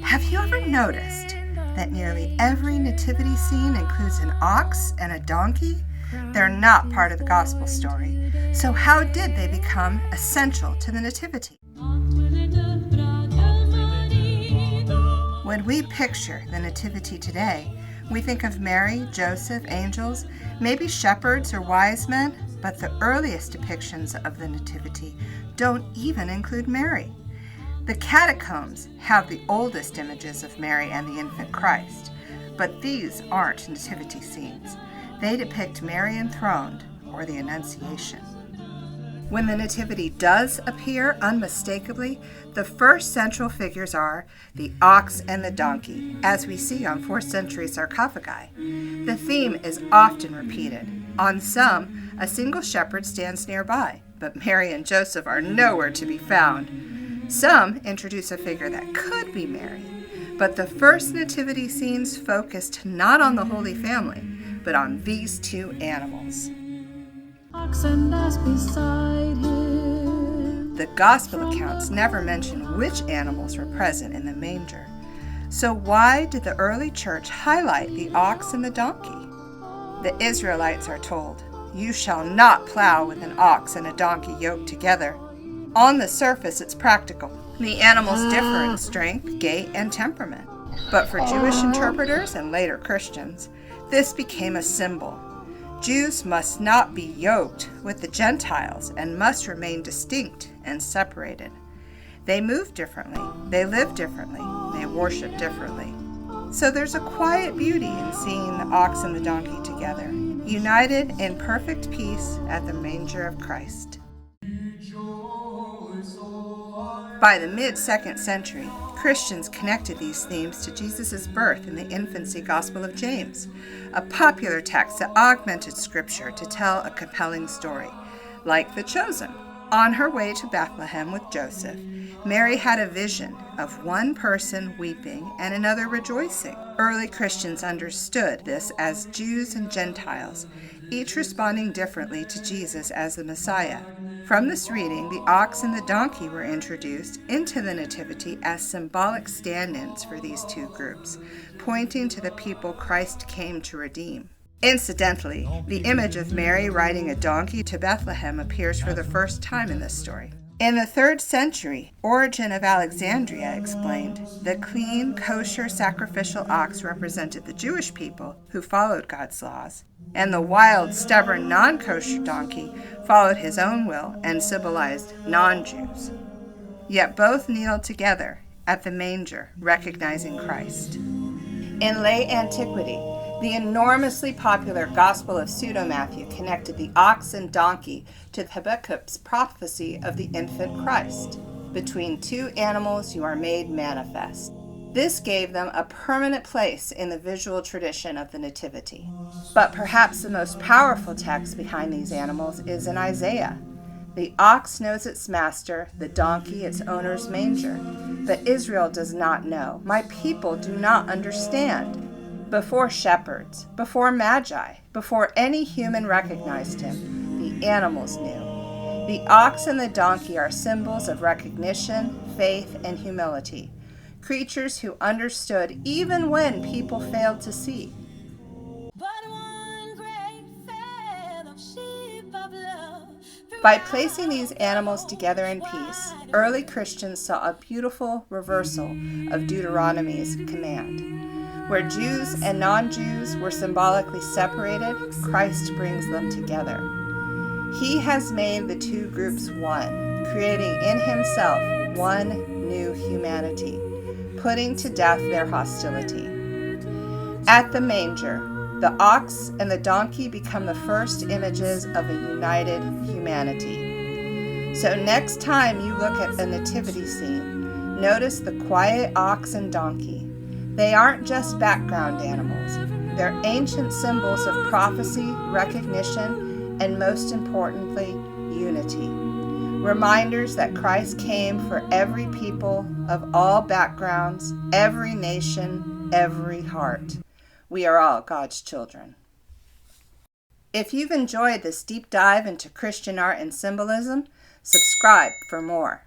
Have you ever noticed that nearly every nativity scene includes an ox and a donkey? They're not part of the gospel story. So how did they become essential to the nativity? When we picture the nativity today, we think of Mary, Joseph, angels, maybe shepherds or wise men, but the earliest depictions of the nativity don't even include Mary. The catacombs have the oldest images of Mary and the infant Christ, but these aren't nativity scenes. They depict Mary enthroned, or the Annunciation. When the nativity does appear unmistakably, the first central figures are the ox and the donkey, as we see on 4th century sarcophagi. The theme is often repeated. On some, a single shepherd stands nearby, but Mary and Joseph are nowhere to be found. Some introduce a figure that could be Mary, but the first nativity scenes focused not on the Holy Family, but on these two animals. The Gospel accounts never mention which animals were present in the manger. So why did the early church highlight the ox and the donkey? The Israelites are told, "You shall not plow with an ox and a donkey yoked together." On the surface, it's practical. The animals differ in strength, gait, and temperament. But for Jewish interpreters and later Christians, this became a symbol. Jews must not be yoked with the Gentiles and must remain distinct and separated. They moved differently, they lived differently, they worshiped differently. So there's a quiet beauty in seeing the ox and the donkey together, united in perfect peace at the manger of Christ. By the mid-2nd century, Christians connected these themes to Jesus' birth in the infancy Gospel of James, a popular text that augmented Scripture to tell a compelling story, like The Chosen. On her way to Bethlehem with Joseph, Mary had a vision of one person weeping and another rejoicing. Early Christians understood this as Jews and Gentiles, each responding differently to Jesus as the Messiah. From this reading, the ox and the donkey were introduced into the Nativity as symbolic stand-ins for these two groups, pointing to the people Christ came to redeem. Incidentally, the image of Mary riding a donkey to Bethlehem appears for the first time in this story. In the 3rd century, Origen of Alexandria explained, the clean, kosher sacrificial ox represented the Jewish people who followed God's laws, and the wild, stubborn, non-kosher donkey followed his own will and symbolized non-Jews. Yet both kneeled together at the manger, recognizing Christ. In late antiquity, the enormously popular Gospel of Pseudo-Matthew connected the ox and donkey to Habakkuk's prophecy of the infant Christ. Between two animals you are made manifest. This gave them a permanent place in the visual tradition of the Nativity. But perhaps the most powerful text behind these animals is in Isaiah. The ox knows its master, the donkey its owner's manger. But Israel does not know. My people do not understand. Before shepherds, before magi, before any human recognized him, the animals knew. The ox and the donkey are symbols of recognition, faith, and humility. Creatures who understood even when people failed to see. By placing these animals together in peace, early Christians saw a beautiful reversal of Deuteronomy's command. Where Jews and non-Jews were symbolically separated, Christ brings them together. He has made the two groups one, creating in himself one new humanity, putting to death their hostility. At the manger, the ox and the donkey become the first images of a united humanity. So next time you look at a nativity scene, notice the quiet ox and donkey. They aren't just background animals. They're ancient symbols of prophecy, recognition, and most importantly, unity. Reminders that Christ came for every people of all backgrounds, every nation, every heart. We are all God's children. If you've enjoyed this deep dive into Christian art and symbolism, subscribe for more.